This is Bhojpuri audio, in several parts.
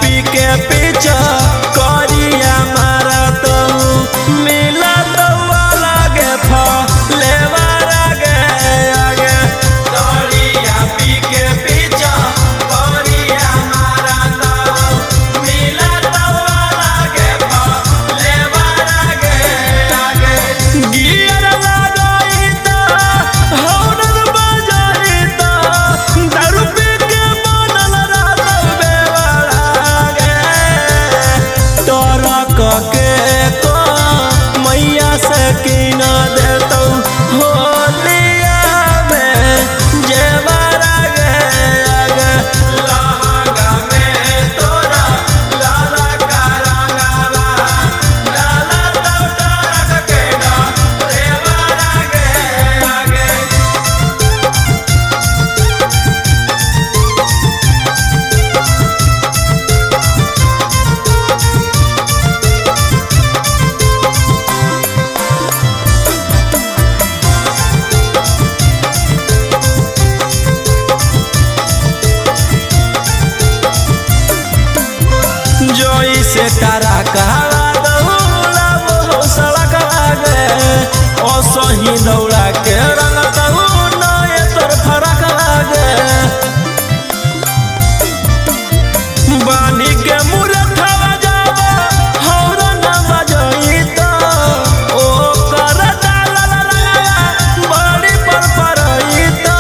पी के पीछा करिया मारा तो मिला तो लगे लेवा आगे आगे करिया पी के पीछा करिया मारा तो मिला तो लगे लेवा आगे आगे गियर लगाई तो हौरन बजाई तो दारू पी के बनल रात बेवाड़ा गे तोरा के तो मैया से कीना देतौ होलिया में जेवरा गे आगे लहंगा में तोरा लाला का रंगावा लाला तो तोरा के ना देवरा गे आगे जोई से तारा कहवा दौला वो सड़क लागे ओ सही दौड़ा के रंग तहु नए तोर फरक लागे बानी के मुरठवा जावा हौरन बजई तो ओ कर डाला लगा बड़ी पर परई तो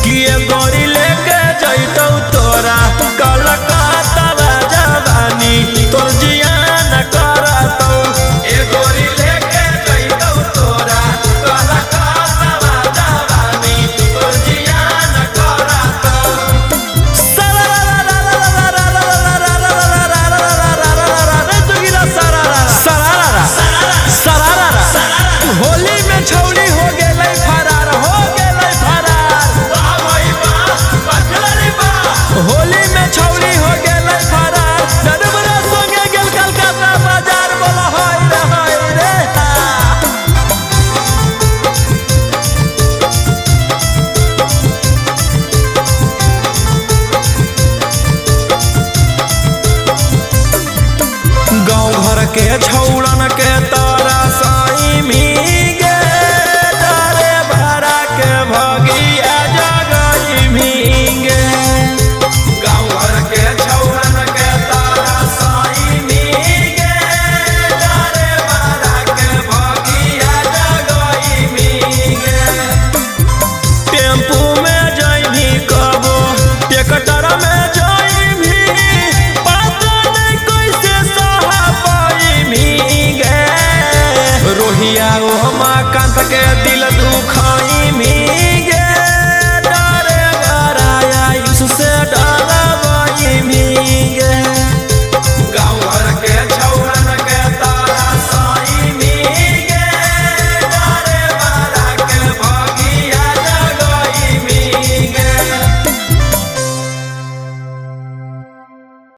किए गोरी लेके जइतौ तोरा कलकत्ता तोर जियान करतौ ए गोरी लेके जइतौ तोरा कलकत्ता जवानी तोर जियान करतौ होली में छौली हो गेलै फरार होली में छौली हो गेलै फरार नरबरा संगे गेल कलकत्ता बाजार बोला हाय रे गाँव घर के छौ